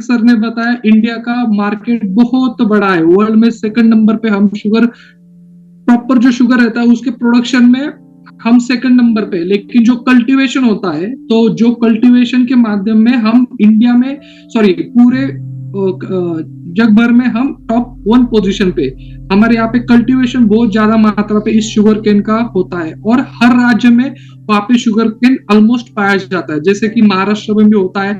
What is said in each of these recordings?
Sir ने बताया India का मार्केट बहुत बड़ा है, वर्ल्ड में सेकंड नंबर पे हम शुगर, प्रॉपर जो शुगर रहता है उसके प्रोडक्शन में हम सेकंड नंबर पे, लेकिन जो कल्टीवेशन होता है, तो जो कल्टीवेशन के माध्यम में हम इंडिया में, सॉरी पूरे जग भर में हम टॉप 1 पोजीशन पे, हमारे यहाँ पे कल्टीवेशन बहुत ज्यादा मात्रा पे इस शुगर केन का होता है, और हर राज्य में वहाँ पे शुगर केन ऑलमोस्ट पाया जाता है, जैसे कि महाराष्ट्र में भी होता है,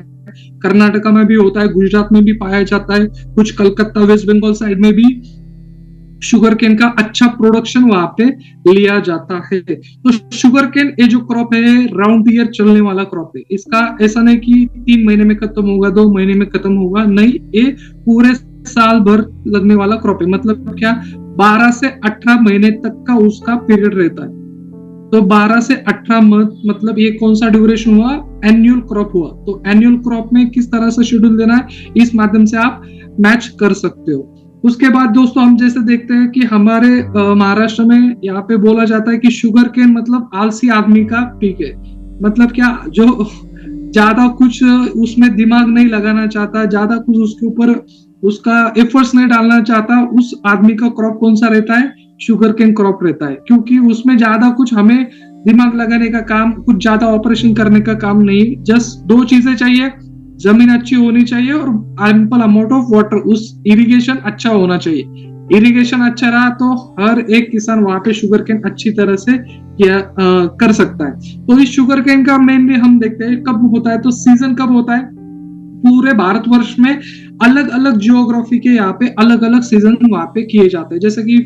कर्नाटका में भी होता है, गुजरात में भी पाया जाता है, कुछ कलकत्ता वेस्ट बंगाल साइड में भी शुगर केन का अच्छा प्रोडक्शन वहां पे लिया जाता है। तो शुगर केन ये जो क्रॉप है राउंड ईयर चलने वाला क्रॉप है, इसका ऐसा नहीं कि 3 महीने में खत्म होगा, 2 महीने में खत्म होगा, नहीं, ये पूरे साल भर लगने वाला क्रॉप है। मतलब क्या, 12 से 18 महीने तक का उसका पीरियड रहता है। तो 12 से 18 मतलब ये कौन सा ड्यूरेशन हुआ, एनुअल क्रॉप हुआ। तो एनुअल क्रॉप में किस तरह से शेड्यूल देना है, इस माध्यम से आप मैच कर सकते हो। उसके बाद दोस्तों हम जैसे देखते हैं कि हमारे महाराष्ट्र में यहाँ पे बोला जाता है कि शुगर केन मतलब आलसी आदमी का पीक है। मतलब क्या, जो ज्यादा कुछ उसमें दिमाग नहीं लगाना चाहता, ज्यादा कुछ उसके ऊपर उसका एफर्ट्स नहीं डालना चाहता, उस आदमी का क्रॉप कौन सा रहता है, शुगर केन क्रॉप रहता है। क्योंकि उसमें ज्यादा कुछ हमें दिमाग लगाने का काम, कुछ ज्यादा ऑपरेशन करने का काम नहीं, जस्ट 2 चीजें चाहिए, जमीन अच्छी होनी चाहिए और एम्पल अमाउंट ऑफ वाटर, उस इरिगेशन अच्छा होना चाहिए। इरिगेशन अच्छा रहा तो हर एक किसान वहां पे शुगर केन अच्छी तरह से कर सकता है। तो इस शुगर केन का मेनली हम देखते हैं कब होता है, तो सीजन कब होता है, पूरे भारतवर्ष में अलग अलग जियोग्राफी के यहाँ पे अलग अलग सीजन वहां पे किए जाते हैं। जैसे कि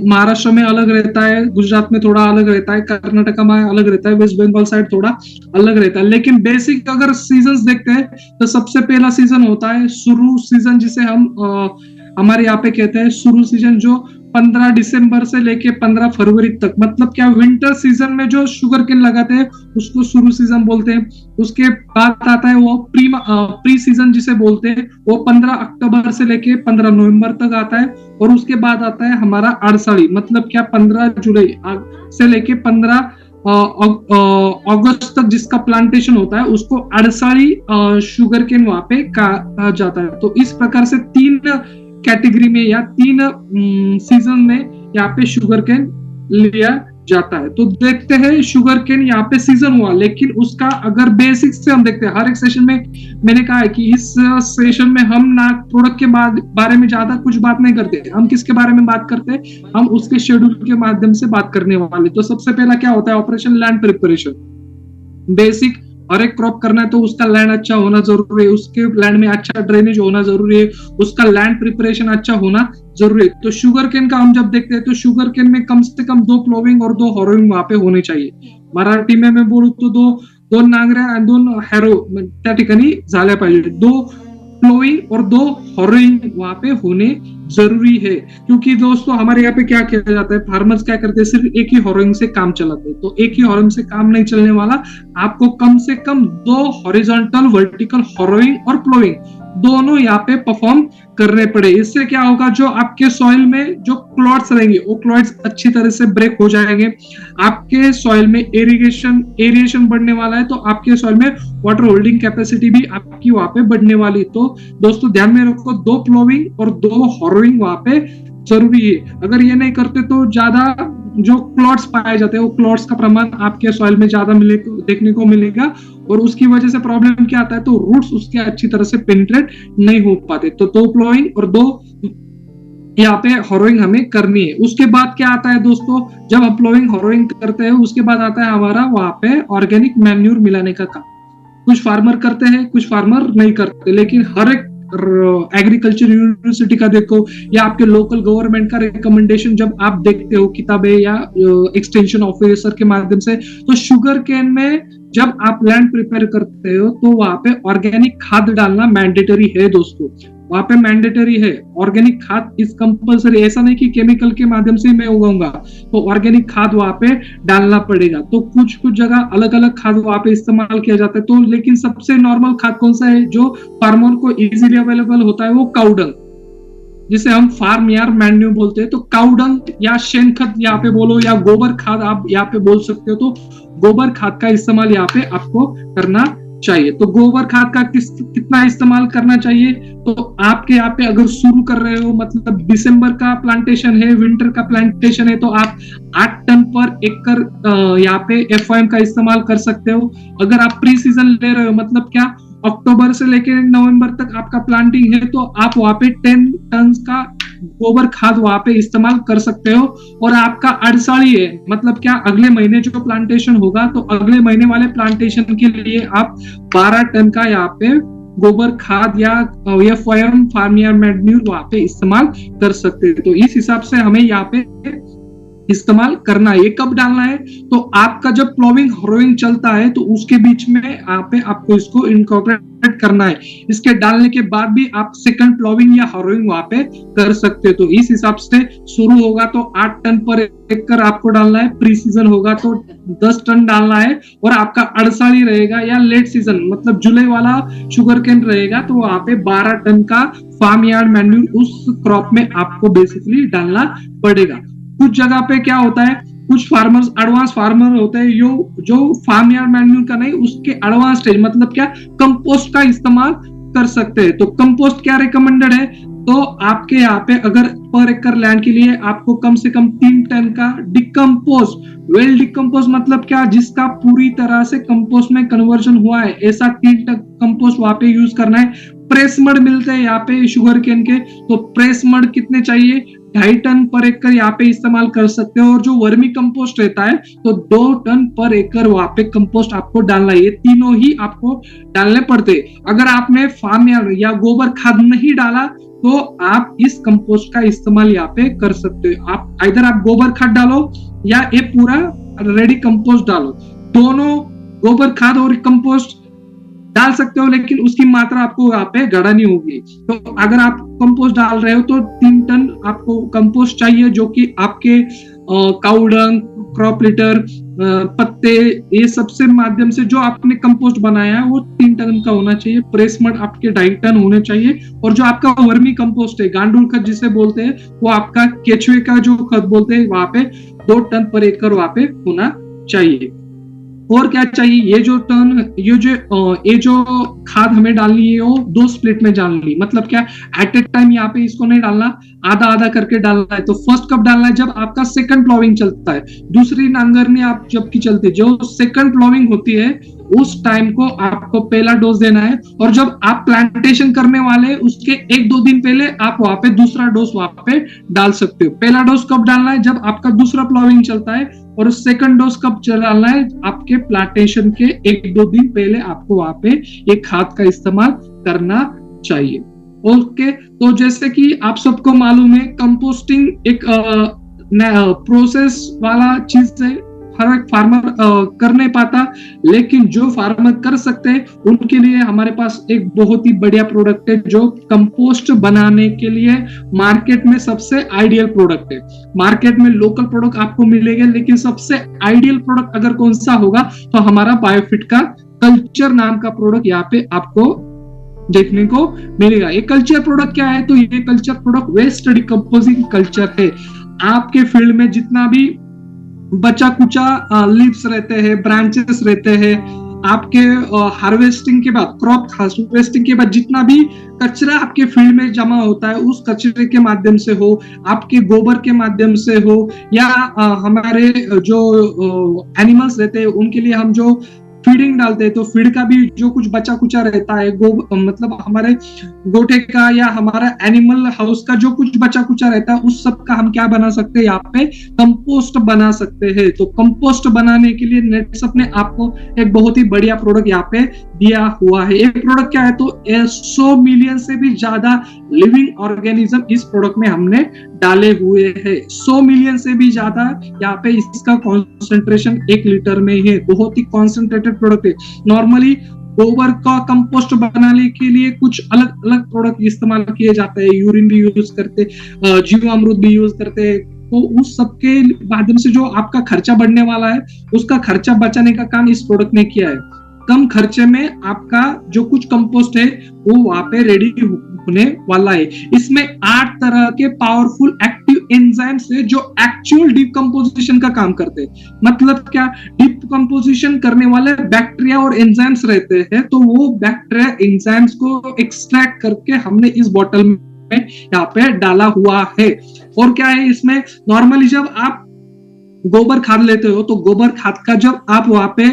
महाराष्ट्र में अलग रहता है, गुजरात में थोड़ा अलग रहता है, कर्नाटक में अलग रहता है, वेस्ट बंगाल साइड थोड़ा अलग रहता है। लेकिन बेसिक अगर सीजन देखते हैं तो सबसे पहला सीजन होता है शुरू सीजन, जिसे हम हमारे यहाँ पे कहते हैं शुरू सीजन, जो 15 दिसंबर से लेके 15 फरवरी तक, मतलब क्या विंटर सीजन में जो शुगर केन लगाते हैं उसको शुरू सीजन बोलते हैं। उसके बाद आता है वो प्री सीजन जिसे बोलते हैं, वो 15 अक्टूबर से लेके 15 नवंबर तक आता है। और उसके बाद आता है हमारा आड़साड़ी, मतलब क्या 15 जुलाई से लेके 15 अगस्त तक जिसका प्लांटेशन होता है उसको आड़साड़ी शुगर केन वहां पे कहा जाता है। तो इस प्रकार से 3 कैटेगरी में या 3 सीजन में यहाँ पे शुगर केन लिया जाता है। तो देखते हैं शुगर केन यहाँ पे सीजन हुआ, लेकिन उसका अगर बेसिक से हम देखते हैं, हर एक सेशन में मैंने कहा है कि इस सेशन में हम ना प्रोडक्ट के बारे में ज्यादा कुछ बात नहीं करते, हम किसके बारे में बात करते हैं, हम उसके शेड्यूल के माध्यम से बात करने वाले। तो सबसे पहला क्या होता है, ऑपरेशन लैंड प्रिपरेशन। बेसिक हर एक क्रॉप करना है तो उसका लैंड अच्छा होना जरूरी है, उसके लैंड में अच्छा ड्रेनेज होना जरूरी है, उसका लैंड प्रिपरेशन अच्छा होना जरूरी है। तो शुगर केन का हम जब देखते हैं तो शुगर केन में कम से कम 2 प्लोविंग और 2 हॉरोइंग वहां पे होने चाहिए। मराठी में मैं बोलू तो 2 नांगऱ्या आणि 2 हॅरो त्या ठिकाणी झाल्या पाहिजे। 2 प्लोइंग और 2 हॉरोइंग वहां पे होने जरूरी है। क्योंकि दोस्तों हमारे यहाँ पे क्या किया जाता है, फार्मर्स क्या करते हैं, सिर्फ एक ही हॉरोइंग से काम चलाते हैं। तो एक ही हॉरोइंग से काम नहीं चलने वाला, आपको कम से कम 2 हॉरिजॉन्टल वर्टिकल हॉरोइंग और प्लोइंग दोनों यहाँ पे परफॉर्म करने पड़े। इससे क्या होगा, जो आपके सॉइल में जो क्लॉट्स रहेंगे वो क्लॉट्स अच्छी तरह से ब्रेक हो जाएंगे, आपके सॉइल में एरिएशन बढ़ने वाला है, तो आपके सॉइल में वाटर होल्डिंग कैपेसिटी भी आपकी वहां पे बढ़ने वाली। तो दोस्तों ध्यान में रखो, 2 प्लोविंग और 2 हॉरोइंग वहां पे जरूरी है। अगर ये नहीं करते तो ज्यादा जो क्लॉट्स पाए जाते हैं वो क्लॉट्स का प्रमाण आपके सॉइल में ज्यादा देखने को मिलेगा, और उसकी वजह से प्रॉब्लम क्या आता है, तो रूट्स उसके अच्छी तरह से पेनिट्रेट नहीं हो पाते। तो 2 प्लोइंग और 2 यहाँ पे हॉरोइंग हमें करनी है। उसके बाद क्या आता है दोस्तों, जब हम प्लोइंग हॉरोइंग करते हैं उसके बाद आता है हमारा वहां पे ऑर्गेनिक मैन्यूर मिलाने का काम। कुछ फार्मर करते हैं, कुछ फार्मर नहीं करते, लेकिन हर एक एग्रीकल्चर यूनिवर्सिटी का देखो या आपके लोकल गवर्नमेंट का रिकमेंडेशन जब आप देखते हो किताबें या एक्सटेंशन ऑफिसर के माध्यम से, तो शुगर केन में जब आप लैंड प्रिपेयर करते हो तो वहां पे ऑर्गेनिक खाद डालना मैंडेटरी है दोस्तों, वहां पे मैंडेटरी है। ऑर्गेनिक खाद इज कंपलसरी, ऐसा नहीं कि केमिकल के माध्यम से मैं उगाऊंगा, तो ऑर्गेनिक खाद वहां पे डालना पड़ेगा। तो कुछ जगह अलग अलग खाद वहां पे इस्तेमाल किया जाता है। तो लेकिन सबसे नॉर्मल खाद कौन सा है जो फार्मर को इजीली अवेलेबल होता है, वो काउडंग, जिसे हम फार्म यार्ड मैन्यूर बोलते हैं। तो काउडंग या शेन खत यहाँ पे बोलो या गोबर खाद आप यहाँ पे बोल सकते हो, तो गोबर खाद का इस्तेमाल यहाँ पे आपको करना चाहिए। तो गोबर खाद का कितना इस्तेमाल करना चाहिए, तो आपके यहाँ पे अगर शुरू कर रहे हो, मतलब दिसंबर का प्लांटेशन है, विंटर का प्लांटेशन है, तो आप 8 टन पर एकड़ यहाँ पे FOM का इस्तेमाल कर सकते हो। अगर आप प्री सीजन ले रहे हो, मतलब क्या अक्टूबर से लेकर नवंबर तक आपका प्लांटिंग है, तो आप वहां पे 10 टन का गोबर खाद वहां पे इस्तेमाल कर सकते हो। और आपका अड़साड़ी है, मतलब क्या अगले महीने जो प्लांटेशन होगा, तो अगले महीने वाले प्लांटेशन के लिए आप 12 टन का यहाँ पे गोबर खाद या FOM फार्म यार्ड मैन्यूर वहां पे इस्तेमाल कर सकते हैं। तो इस हिसाब से हमें यहाँ पे इस्तेमाल करना है। ये कब डालना है, तो आपका जब प्लोविंग हरोइंग चलता है, तो उसके बीच में आपको इसको इनकॉर्पोरेट करना है। इसके डालने के बाद भी आप सेकंड प्लोविंग या हरोइंग वहां पे कर सकते हो। तो इस हिसाब से शुरू होगा तो 8 टन पर एकड़ आपको डालना है, प्री सीजन होगा तो 10 टन डालना है, और आपका अड़साड़ी रहेगा या लेट सीजन मतलब जुलाई वाला शुगर केन रहेगा, तो वहां पे 12 टन का फार्म यार्ड मैन्यूर उस क्रॉप में आपको बेसिकली डालना पड़ेगा। कुछ जगह पे क्या होता है, कुछ फार्मर्स एडवांस फार्मर होते हैं जो फार्म यार्ड मैन्यूर का नहीं, उसके एडवांस स्टेज मतलब क्या कंपोस्ट का इस्तेमाल कर सकते हैं। तो कंपोस्ट क्या रिकमेंडेड है, तो आपके यहाँ पे अगर पर एकड़ लैंड के लिए आपको कम से कम 3 टन का डिकम्पोस्ट, वेल डिकम्पोस्ट मतलब क्या, जिसका पूरी तरह से कंपोस्ट में कन्वर्जन हुआ है, ऐसा 3 टन कंपोस्ट वहां पे यूज करना है। प्रेस मड मिलते हैं यहाँ पे शुगर केन के, तो प्रेस मड कितने चाहिए, 2.5 टन पर एकड़ यहाँ पे इस्तेमाल कर सकते हो। और जो वर्मी कंपोस्ट रहता है, तो 2 टन पर एकड़ वहां पे कंपोस्ट आपको डालना है। ये तीनों ही आपको डालने पड़ते। अगर आपने फार्म या गोबर खाद नहीं डाला, तो आप इस कंपोस्ट का इस्तेमाल यहाँ पे कर सकते हो। आप इधर आप गोबर खाद डालो या ये पूरा रेडी कंपोस्ट डालो, दोनों गोबर खाद और कंपोस्ट डाल सकते हो, लेकिन उसकी मात्रा आपको यहाँ पे गढ़ानी होगी। तो अगर आप कंपोस्ट डाल रहे हो तो 3 टन आपको कंपोस्ट चाहिए, जो कि आपके काऊ डंग, क्रॉप लिटर, पत्ते, ये सबसे माध्यम से जो आपने कंपोस्ट बनाया है वो 3 टन का होना चाहिए। प्रेस मड आपके 2.5 टन होने चाहिए। और जो आपका वर्मी कंपोस्ट है, गांडूल खत जिसे बोलते हैं, वो आपका केचुए का जो खत बोलते हैं, वहां पे 2 टन पर एकड़ वहां पे होना चाहिए। और क्या चाहिए, ये जो खाद हमें डालनी है वो 2 स्प्लिट में डालनी, मतलब क्या एट ए टाइम यहाँ पे इसको नहीं डालना, आधा आधा करके डालना है। तो फर्स्ट कब डालना है, जब आपका सेकंड प्लॉविंग चलता है, दूसरी नांगरनी आप जबकि चलती है, जो सेकंड प्लॉविंग होती है उस टाइम को आपको पहला डोज देना है। और जब आप प्लांटेशन करने वाले उसके 1-2 दिन पहले आप वहां पे दूसरा डोज वहां पे डाल सकते हो। पहला डोज कब डालना है, जब आपका दूसरा प्लॉविंग चलता है, और सेकंड डोज कब डालना है, आपके प्लांटेशन के 1-2 दिन पहले आपको वहां पे ये खाद का इस्तेमाल करना चाहिए। ओके, तो जैसे कि आप सबको मालूम है, कंपोस्टिंग एक प्रोसेस वाला चीज है, हर एक फार्मर कर नहीं पाता, लेकिन जो फार्मर कर सकते हैं उनके लिए हमारे पास एक बहुत ही बढ़िया प्रोडक्ट है, जो कंपोस्ट बनाने के लिए मार्केट में सबसे आइडियल प्रोडक्ट है। मार्केट में लोकल प्रोडक्ट आपको मिलेंगे, लेकिन सबसे आइडियल प्रोडक्ट अगर कौन सा होगा, तो हमारा बायोफिट का कल्चर नाम का प्रोडक्ट यहाँ पे आपको देखने को मिलेगा। ये कल्चर प्रोडक्ट क्या है, तो ये culture product waste decomposing culture है। आपके फील्ड में जितना भी बचा कुचा लीव्स रहते हैं, ब्रांचेस रहते हैं, आपके हार्वेस्टिंग के बाद, क्रॉप हार्वेस्टिंग के बाद जितना भी कचरा आपके फील्ड में जमा होता है, उस कचरे के माध्यम से हो, आपके गोबर के माध्यम से हो, या हमारे जो एनिमल्स रहते हैं उनके लिए हम जो फीडिंग डालते हैं, तो फीड का भी जो कुछ बचा कुचा रहता है, मतलब हमारे गोटे का या हमारा एनिमल हाउस का जो कुछ बचा कुचा रहता है, उस सब का हम क्या बना सकते हैं, यहाँ पे कंपोस्ट बना सकते हैं। तो कंपोस्ट बनाने के लिए नेटसप ने आपको एक बहुत ही बढ़िया प्रोडक्ट यहाँ पे दिया हुआ है। एक प्रोडक्ट क्या है, तो 100 मिलियन से भी ज्यादा लिविंग ऑर्गेनिज्म इस प्रोडक्ट में हमने डाले हुए हैं। 100 मिलियन से भी ज्यादा यहाँ पे इसका कॉन्सेंट्रेशन 1 लीटर में है। बहुत ही कॉन्सेंट्रेटेड प्रोडक्ट है। नॉर्मली गोबर का कंपोस्ट बनाने के लिए कुछ अलग अलग प्रोडक्ट इस्तेमाल किए जाते हैं, यूरिन भी यूज करते, जीवामृत भी यूज करते हैं। तो उस सब के माध्यम से जो आपका खर्चा बढ़ने वाला है, उसका खर्चा बचाने का काम इस प्रोडक्ट ने किया है। कम खर्चे में आपका जो कुछ कंपोस्ट है वो वहां पे रेडी होने वाला है। इसमें 8 तरह के पावरफुल एक्टिव एंजाइम्स है जो एक्चुअल डिकम्पोजिशन का काम करते हैं। मतलब क्या, डिकम्पोजिशन करने वाले बैक्टीरिया और एंजाइम्स रहते हैं, तो वो बैक्टीरिया एंजाइम्स को एक्सट्रैक्ट करके हमने इस बोतल में यहाँ पे डाला हुआ है। और क्या है इसमें, नॉर्मली जब आप गोबर खाद लेते हो तो गोबर खाद का जब आप वहां पे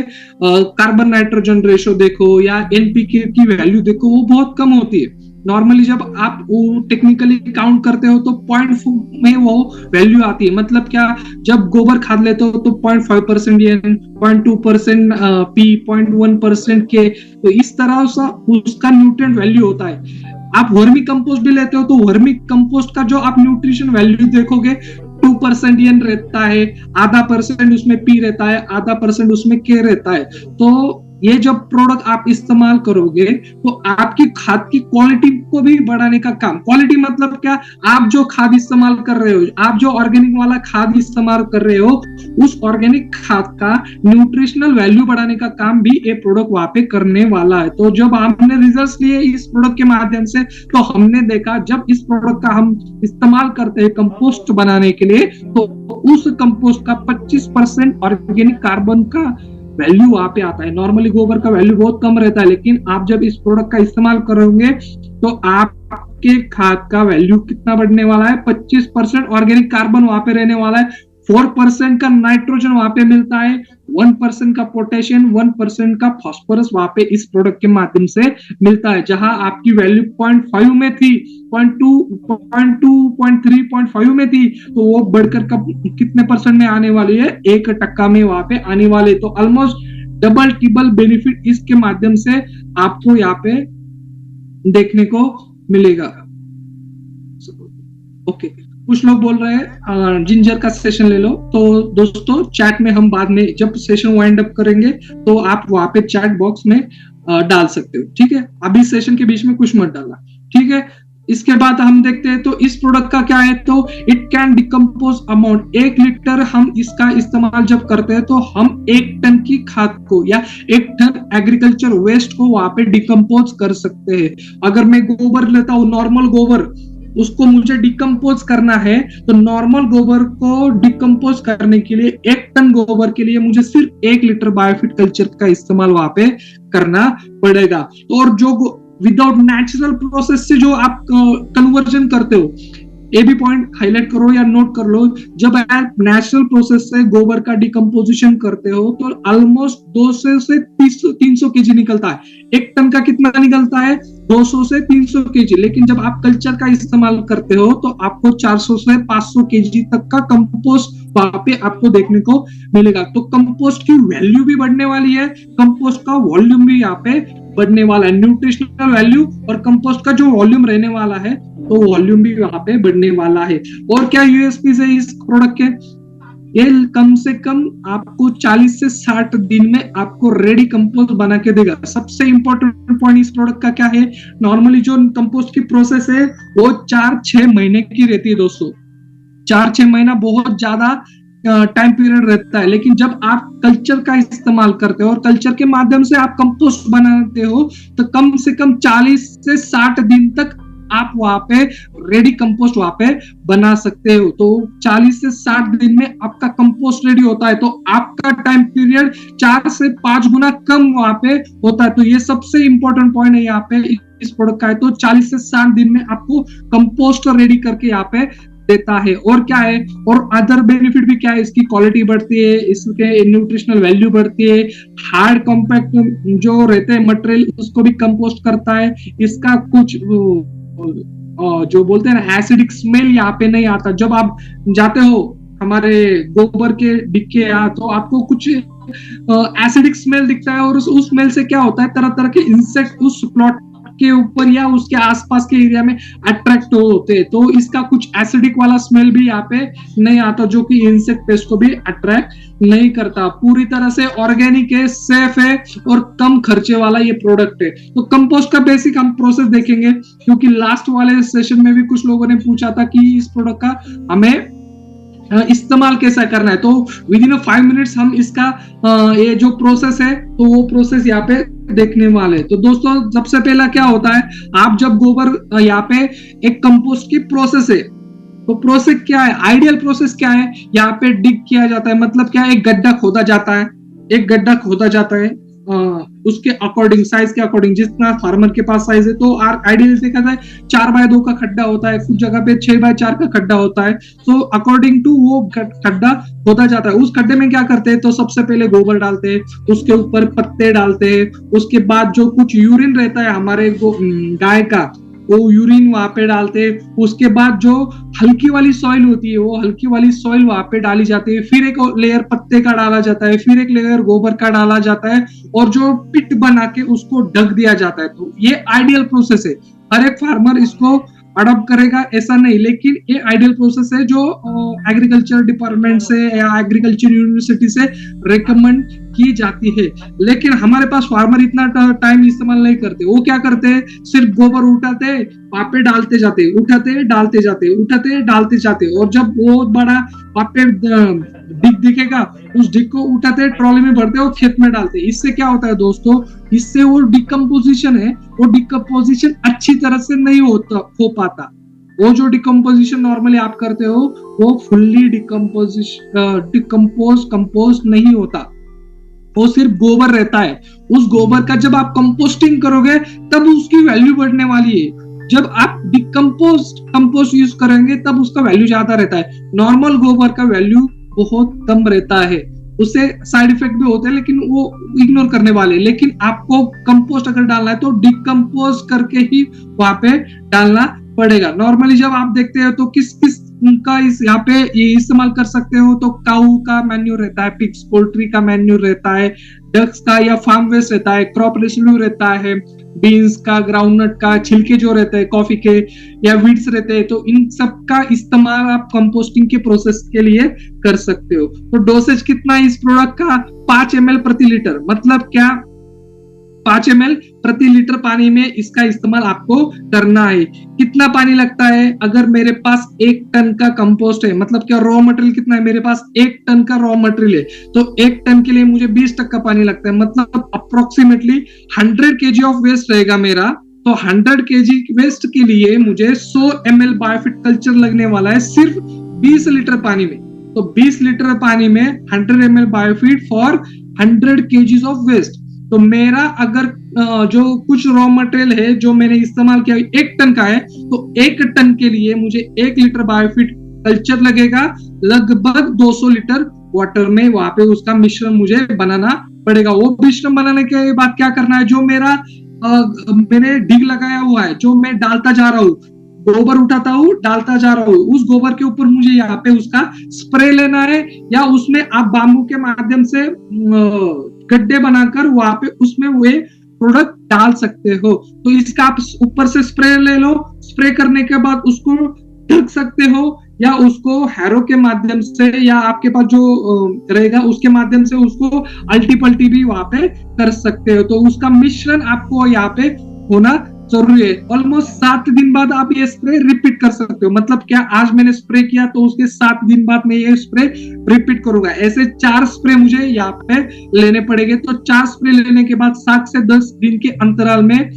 कार्बन नाइट्रोजन रेशो देखो या एनपीके की वैल्यू देखो, वो बहुत कम होती है। नॉर्मली जब आप वो टेक्निकली काउंट करते हो तो 0.4 में वो वैल्यू आती है। मतलब क्या, जब गोबर खाद लेते हो तो 0.5% एन, 0.2% पी, 0.1% के, तो इस तरह से उसका न्यूट्रिएंट वैल्यू होता है। आप वर्मी कंपोस्ट भी लेते हो तो वर्मी कंपोस्ट का जो आप न्यूट्रिशन वैल्यू देखोगे 2% एन रहता है, आधा % उसमें पी रहता है, आधा % उसमें के रहता है। तो ये जब प्रोडक्ट आप इस्तेमाल करोगे तो आपकी खाद की क्वालिटी को भी बढ़ाने का काम। क्वालिटी मतलब क्या, आप जो खाद इस्तेमाल कर रहे हो, आप जो ऑर्गेनिक वाला खाद इस्तेमाल कर रहे हो, उस ऑर्गेनिक खाद का न्यूट्रिशनल वैल्यू बढ़ाने का काम भी ये प्रोडक्ट वहां पे करने वाला है। तो जब हमने रिजल्ट्स लिए इस प्रोडक्ट के माध्यम से, तो हमने देखा जब इस प्रोडक्ट का हम इस्तेमाल करते हैं कंपोस्ट बनाने के लिए, तो उस कंपोस्ट का 25% ऑर्गेनिक कार्बन का वैल्यू वहां पे आता है। नॉर्मली गोबर का वैल्यू बहुत कम रहता है, लेकिन आप जब इस प्रोडक्ट का इस्तेमाल करोगे तो आपके खाद का वैल्यू कितना बढ़ने वाला है, 25% ऑर्गेनिक कार्बन वहां पे रहने वाला है, 4% का नाइट्रोजन वहां पे मिलता है, 1% का पोटेशियम, 1% का फास्फोरस वहां पे इस प्रोडक्ट के माध्यम से मिलता है। जहां आपकी वैल्यू 0.5 में थी, 0.2, 0.3, 0.5 में थी, तो वो बढ़कर कितने % में आने वाली है, 1% में वहां पे आने वाले। तो ऑलमोस्ट डबल ट्रिपल बेनिफिट इसके माध्यम से आपको यहाँ पे देखने को मिलेगा। ओके, कुछ लोग बोल रहे हैं जिंजर का सेशन ले लो। तो दोस्तों चैट में हम बाद में जब सेशन वाइंड अप करेंगे तो आप वहां पे चैट बॉक्स में डाल सकते हो, ठीक है। अभी सेशन के बीच में कुछ मत डालना, ठीक है। इसके बाद हम देखते हैं तो इस प्रोडक्ट का क्या है, तो it can decompose amount 1 litre हम इसका इस्तेमाल जब करते हैं तो हम 1 टन की खाद को या 1 टन एग्रीकल्चर वेस्ट को वहां पे डिकम्पोज कर सकते हैं। अगर मैं गोबर लेता हूँ, नॉर्मल गोबर, उसको मुझे डिकम्पोज करना है, तो नॉर्मल गोबर को डिकम्पोज करने के लिए 1 टन गोबर के लिए मुझे सिर्फ 1 लीटर बायोफिट कल्चर का इस्तेमाल वहां पे करना पड़ेगा। और जो विदाउट नेचुरल प्रोसेस से जो आप कन्वर्जन करते हो, ये भी पॉइंट हाईलाइट करो या नोट कर लो, जब आप नेचुरल प्रोसेस से गोबर का डिकम्पोजिशन करते हो तो ऑलमोस्ट 200 से 300 केजी निकलता है। 1 टन का कितना निकलता है, 200 से 300 केजी। लेकिन जब आप कल्चर का इस्तेमाल करते हो तो आपको 400 से 500 केजी तक का कंपोस्ट वहां पे आपको देखने को मिलेगा। तो कंपोस्ट की वैल्यू भी बढ़ने वाली है, कंपोस्ट का वॉल्यूम भी यहाँ पे बढ़ने वाला है। न्यूट्रिशनल वैल्यू और कंपोस्ट का जो वॉल्यूम रहने वाला है, तो वॉल्यूम भी वहां पे बढ़ने वाला है। और क्या यूएसपी है इस प्रोडक्ट के, ये कम से कम आपको 40 से 60 दिन में आपको रेडी कंपोस्ट बना के देगा। सबसे इंपॉर्टेंट पॉइंट इस प्रोडक्ट का क्या है, नॉर्मली जो कंपोस्ट की प्रोसेस है वो 4-6 महीने की रहती है दोस्तों। 4-6 महीना बहुत ज्यादा टाइम पीरियड रहता है, लेकिन जब आप कल्चर का इस्तेमाल करते हो और कल्चर के माध्यम से आप कंपोस्ट बनाते हो तो कम से कम 40 से 60 दिन तक आप वहां पे रेडी कंपोस्ट वहां पे बना सकते हो। तो 40 से 60 दिन में आपका कंपोस्ट रेडी होता है, तो आपका टाइम पीरियड 4 से 5 गुना कम वहां पे होता है। तो ये सबसे इंपॉर्टेंट पॉइंट है यहाँ पे इस प्रोडक्ट का है। तो 40 से 60 दिन में आपको कंपोस्ट रेडी करके यहाँ पे देता है। और क्या है, और अदर बेनिफिट भी क्या है, इसकी क्वालिटी बढ़ती है, इसके न्यूट्रिशनल वैल्यू बढ़ती है, हार्ड कॉम्पैक्ट जो रहते हैं मटेरियल उसको भी कंपोस्ट करता है। इसका कुछ जो बोलते हैं ना एसिडिक स्मेल यहाँ पे नहीं आता। जब आप जाते हो हमारे गोबर के डिक्के या, तो आपको कुछ एसिडिक स्मेल दिखता है, और उस स्मेल से क्या होता है, तरह तरह के इंसेक्ट उस प्लॉट के ऊपर या उसके आसपास के एरिया में अट्रैक्ट होते हैं। तो इसका कुछ एसिडिक वाला स्मेल भी यहाँ पे नहीं आता, जो कि इंसेक्ट पेस्ट को भी अट्रैक्ट नहीं करता। पूरी तरह से ऑर्गेनिक है, सेफ है और कम खर्चे वाला ये प्रोडक्ट है। तो कंपोस्ट का बेसिक हम प्रोसेस देखेंगे, क्योंकि लास्ट वाले सेशन में भी कुछ लोगों ने पूछा था कि इस प्रोडक्ट का हमें इस्तेमाल कैसा करना है। तो विद इन 5 मिनट्स हम इसका ये जो प्रोसेस है तो वो प्रोसेस यहाँ पे देखने वाले। तो दोस्तों सबसे पहला क्या होता है, आप जब गोबर यहाँ पे एक कंपोस्ट की प्रोसेस है, तो प्रोसेस क्या है, आइडियल प्रोसेस क्या है, यहाँ पे डिग किया जाता है, मतलब क्या है, एक गड्ढा खोदा जाता है, एक गड्ढा खोदा जाता है उसके अकॉर्डिंग, साइज के अकॉर्डिंग, जितना फार्मर के पास साइज है, तो आइडियल देखा जाए 4x2 का खड्डा होता है, कुछ जगह पे 6x4 का खड्डा होता है। तो अकॉर्डिंग टू वो खड्डा खोदा जाता है। उस खड्डे में क्या करते हैं, तो सबसे पहले गोबर डालते हैं, उसके ऊपर पत्ते डालते हैं, उसके बाद जो कुछ यूरिन रहता है हमारे गाय का, वो यूरिन वहां पे डालते हैं। उसके बाद जो हल्की वाली सॉइल होती है, वो हल्की वाली सॉइल वहां पे डाली जाती है, फिर एक लेयर पत्ते का डाला जाता है, फिर एक लेयर गोबर का डाला जाता है, और जो पिट बना के उसको ढक दिया जाता है। तो ये आइडियल प्रोसेस है। हर एक फार्मर इसको अडॉप्ट करेगा ऐसा नहीं, लेकिन ये आइडियल प्रोसेस है जो एग्रीकल्चर डिपार्टमेंट से या एग्रीकल्चर यूनिवर्सिटी से रिकमेंड की जाती है। लेकिन हमारे पास फार्मर इतना टाइम इस्तेमाल नहीं करते। वो क्या करते हैं, सिर्फ गोबर उठाते, वहां पे डालते जाते, उठाते डालते जाते, उठाते डालते जाते, और जब बहुत बड़ा वहां पे डिग दिखेगा, उस डिग को उठाते, ट्रॉली में भरते और खेत में डालते। इससे क्या होता है दोस्तों, इससे वो डिकम्पोजिशन है, वो डिकम्पोजिशन अच्छी तरह से नहीं हो पाता। वो जो डिकम्पोजिशन नॉर्मली आप करते हो, वो फुल्ली कंपोज नहीं होता, वो सिर्फ गोबर रहता है। उस गोबर का जब आप कंपोस्टिंग करोगे तब उसकी वैल्यू बढ़ने वाली है। जब आप कंपोस्ट यूज करेंगे तब उसका वैल्यू ज्यादा रहता है। नॉर्मल गोबर का वैल्यू बहुत कम रहता है, उससे साइड इफेक्ट भी होते हैं, लेकिन वो इग्नोर करने वाले। लेकिन आपको कंपोस्ट अगर डालना है तो डिकम्पोज करके ही वहां पे डालना पड़ेगा। नॉर्मली जब आप देखते हो तो किस किस का यहाँ पे ये इस्तेमाल कर सकते हो, तो काऊ का मैन्यूर रहता है, पिग्स पोल्ट्री का मैन्यूर रहता है, डक्स का या फार्म वेस्ट रहता है, क्रॉप रेसिड्यू रहता है, बीन्स का, ग्राउंडनट का छिलके जो रहते हैं कॉफी के, या वीड्स रहते हैं। तो इन सब का इस्तेमाल आप कंपोस्टिंग के प्रोसेस के लिए कर सकते हो। तो डोसेज कितना है इस प्रोडक्ट का, 5 ml प्रति लीटर, मतलब क्या, 5 ml प्रति लीटर पानी में इसका इस्तेमाल आपको करना है। कितना पानी लगता है, अगर मेरे पास 1 टन का कंपोस्ट है, मतलब क्या रॉ मटेरियल कितना है, मेरे पास 1 टन का रॉ मटेरियल है, तो 1 टन के लिए मुझे 20% पानी लगता है, मतलब अप्रोक्सीमेटली 100 kg ऑफ वेस्ट रहेगा मेरा। तो 100 kg वेस्ट के लिए मुझे 100 ml बायोफिट कल्चर लगने वाला है सिर्फ 20 लीटर पानी में। तो 20 लीटर पानी में 100 ml Biofit for 100 kg of waste. तो मेरा अगर जो कुछ रॉ मटेरियल है जो मैंने इस्तेमाल किया 1 टन का है, तो 1 टन के लिए मुझे 1 लीटर बायोफिट कल्चर लगेगा, लगभग 200 लीटर वाटर में वहां पे उसका मिश्रण मुझे बनाना पड़ेगा। वो मिश्रण बनाने के बाद क्या करना है, जो मेरा मैंने डिग लगाया हुआ है, जो मैं डालता जा रहा हूँ, गोबर उठाता हूँ डालता जा रहा हूँ, उस गोबर के ऊपर मुझे यहाँ पे उसका स्प्रे लेना है, या उसमें आप बाम्बू के माध्यम से गड्ढे बनाकर वहां पे उसमें वो प्रोडक्ट डाल सकते हो। तो इसका आप ऊपर से स्प्रे ले लो, स्प्रे करने के बाद उसको ढक सकते हो, या उसको हैरो के माध्यम से, या आपके पास जो रहेगा उसके माध्यम से उसको अल्टी पल्टी भी वहां पे कर सकते हो। तो उसका मिश्रण आपको यहाँ पे होना जरूरी है। ऑलमोस्ट 7 दिन बाद आप ये स्प्रे रिपीट कर सकते हो। मतलब क्या, आज मैंने स्प्रे किया तो उसके 7 दिन बाद मैं ये स्प्रे रिपीट करूंगा। ऐसे 4 स्प्रे मुझे यहाँ पे लेने पड़ेंगे। तो 4 स्प्रे लेने के बाद 7 से 10 दिन के अंतराल में,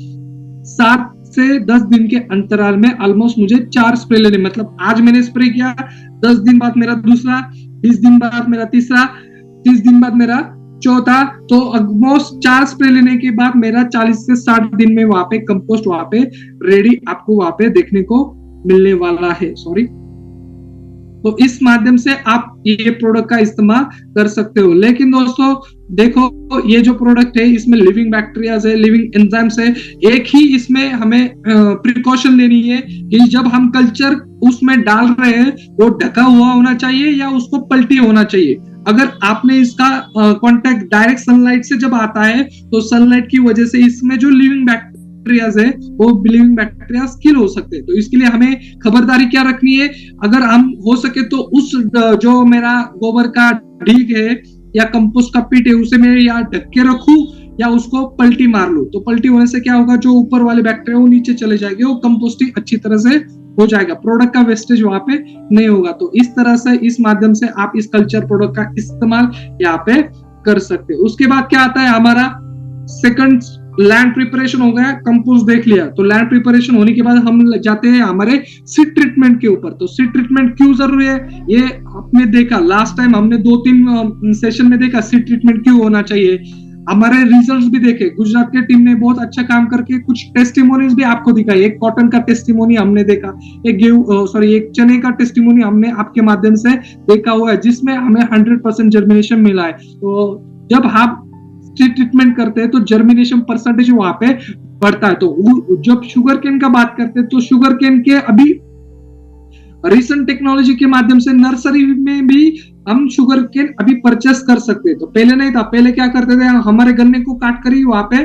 7 से 10 दिन के अंतराल में ऑलमोस्ट मुझे 4 स्प्रे लेने, मतलब आज मैंने स्प्रे किया, 10 दिन बाद मेरा दूसरा, 20 दिन बाद मेरा तीसरा, 30 दिन बाद मेरा चौथा। तो ऑलमोस्ट 4 स्प्रे लेने के बाद मेरा 40 से 60 दिन में वहां पे कंपोस्ट वहां पे रेडी आपको वहां पे देखने को मिलने वाला है। सॉरी। तो इस माध्यम से आप ये प्रोडक्ट का इस्तेमाल कर सकते हो। लेकिन दोस्तों देखो, ये जो प्रोडक्ट है इसमें लिविंग बैक्टीरियाज है, लिविंग एंजाइम्स है। एक ही इसमें हमें प्रिकॉशन लेनी है कि जब हम कल्चर उसमें डाल रहे हैं वो ढका हुआ होना चाहिए या उसको पलटी होना चाहिए। अगर आपने इसका कांटेक्ट डायरेक्ट सनलाइट से जब आता है तो सनलाइट की वजह से इसमें जो लिविंग बैक्टीरियाज है वो लिविंग बैक्टीरियाज किल हो सकते हैं। तो इसके लिए हमें खबरदारी क्या रखनी है, अगर हम हो सके तो उस जो मेरा गोबर का ढीग है या कंपोस्ट का पिट है उसे मैं या ढक के रखूं या उसको पलटी मार लूं। तो पलटी होने से क्या होगा, जो ऊपर वाले बैक्टीरिया वो नीचे चले जाएंगे, वो कंपोस्टिंग अच्छी तरह से हो जाएगा, प्रोडक्ट का वेस्टेज वहां पे नहीं होगा। तो इस तरह से, इस माध्यम से आप इस कल्चर प्रोडक्ट का इस्तेमाल यहाँ पे कर सकते हो। उसके बाद क्या आता है, हमारा सेकंड लैंड प्रिपरेशन हो गया, कंपोस्ट देख लिया, तो लैंड प्रिपरेशन होने के बाद हम जाते हैं हमारे सीड ट्रीटमेंट के ऊपर। तो सीड ट्रीटमेंट क्यों जरूरी है, ये आपने देखा लास्ट टाइम, हमने 2-3 सेशन में देखा सीड ट्रीटमेंट क्यों होना चाहिए। हमारे रिजल्ट्स भी देखे, गुजरात की टीम ने बहुत अच्छा काम करके कुछ टेस्टिमोनीज भी आपको दिखाई। एक कॉटन का टेस्टिमोनी हमने देखा, एक चने का टेस्टिमोनी हमने आपके माध्यम से देखा हुआ है, जिसमें हमें 100% जर्मिनेशन मिला है। तो जब आप ट्रीटमेंट करते हैं तो जर्मिनेशन परसेंटेज वहां पे बढ़ता है। तो जब शुगर केन का बात करते हैं तो शुगर केन के अभी रिसेंट टेक्नोलॉजी के माध्यम से नर्सरी में भी हम शुगर केन अभी परचेस कर सकते हैं। तो पहले नहीं था, पहले क्या करते थे, हमारे गन्ने को काट कर ही वहां पे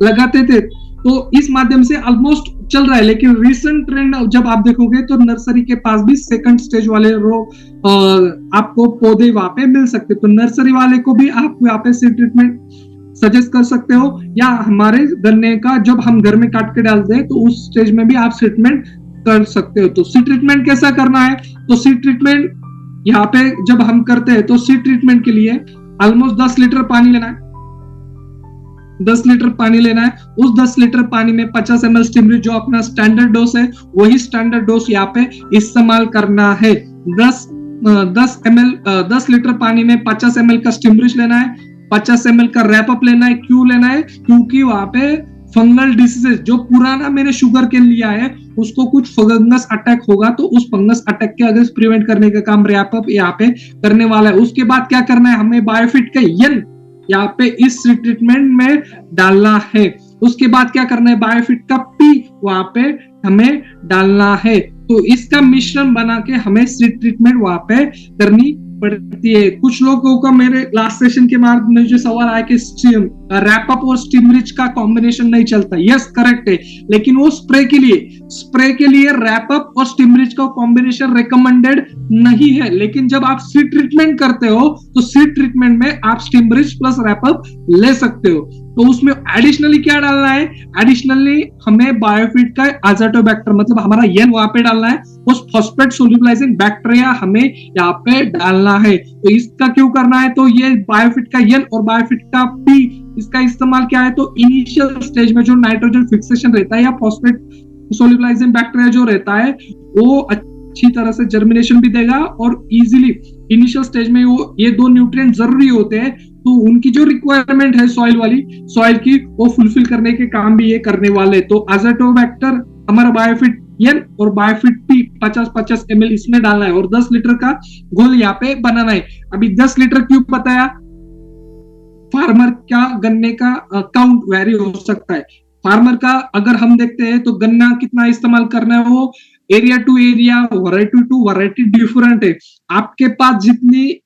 लगाते थे। तो इस माध्यम से ऑलमोस्ट चल रहा है, लेकिन रिसेंट ट्रेंड जब आप देखोगे तो नर्सरी के पास भी सेकंड स्टेज वाले आपको पौधे वहां पे मिल सकते। तो नर्सरी वाले को भी आप वहां पे सीड ट्रीटमेंट सजेस्ट कर सकते हो, या हमारे गन्ने का जब हम घर में काट के डालते हैं तो उस स्टेज में भी आप ट्रीटमेंट कर सकते हो। तो सीड ट्रीटमेंट कैसा करना है, तो सीड ट्रीटमेंट यहाँ पे जब हम करते हैं तो सीड ट्रीटमेंट के लिए ऑलमोस्ट 10 लीटर पानी लेना है। 10 लीटर पानी लेना है, उस 10 लीटर पानी में 50 ml स्टिमरिच जो अपना स्टैंडर्ड डोज है, वही स्टैंडर्ड डोज यहाँ पे इस्तेमाल करना है। 10 लीटर पानी में 50 ml का स्टिमरिच लेना है, 50 ml का रैपअप लेना है। क्यों लेना है, क्योंकि वहां पे फंगल डिसीजेस जो पुराना मैंने शुगर केन लिया है उसको कुछ फंगस अटैक होगा, तो उस फंगस अटैक के अगर प्रिवेंट करने का काम रैपअप यहाँ पे करने वाला है। उसके बाद क्या करना है, हमें बायोफिट का यन यहाँ पे इस ट्रीटमेंट में डालना है। उसके बाद क्या करना है, बायोफिट का पी वहां पे हमें डालना है। तो इसका मिश्रण बना के हमें सीड ट्रीटमेंट वहां पे करनी पड़ती है। कुछ लोगों का मेरे लास्ट सेशन के बाद में जो सवाल आया कि रैपअप और स्टिमरिच का कॉम्बिनेशन नहीं चलता। यस करेक्ट है, लेकिन वो स्प्रे के लिए रैपअप और स्टिमरिच का कॉम्बिनेशन रिकमेंडेड नहीं है। लेकिन जब आप सीड ट्रीटमेंट करते हो तो सीड ट्रीटमेंट में आप स्टिमरिच प्लस रैपअप ले सकते हो। तो उसमें एडिशनली क्या डालना है, एडिशनली हमें बायोफिट का एज़ोटोबैक्टर मतलब हमारा यन वहां पे डालना है, उस फॉस्फेट सोल्यूबलाइजिंग बैक्टीरिया हमें यहाँ पे डालना है। तो इसका क्यों करना है, तो ये बायोफिट का यन और बायोफिट का पी, इसका इस्तेमाल क्या है, तो इनिशियल स्टेज में जो नाइट्रोजन फिक्सेशन रहता है या फॉस्फेट सोल्यूबलाइजिंग बैक्टीरिया जो रहता है वो अच्छी तरह से जर्मिनेशन भी देगा और इजीली इनिशियल स्टेज में वो ये दो न्यूट्रिएंट जरूरी होते हैं, तो उनकी जो रिक्वायरमेंट है सॉइल की वो फुलफिल करने के काम भी ये करने वाले। तो एज़ोटोबैक्टर हमारा बायोफिट यन और बायोफिट पी 50-50 ml इसमें डालना है और 10 लीटर का घोल यहाँ पे बनाना है। अभी 10 लीटर क्यों बताया, फार्मर का गन्ने का काउंट वेरी हो सकता है। फार्मर का अगर हम देखते हैं तो गन्ना कितना इस्तेमाल करना है, वो area to area, variety to variety different है। आपके पास जितनी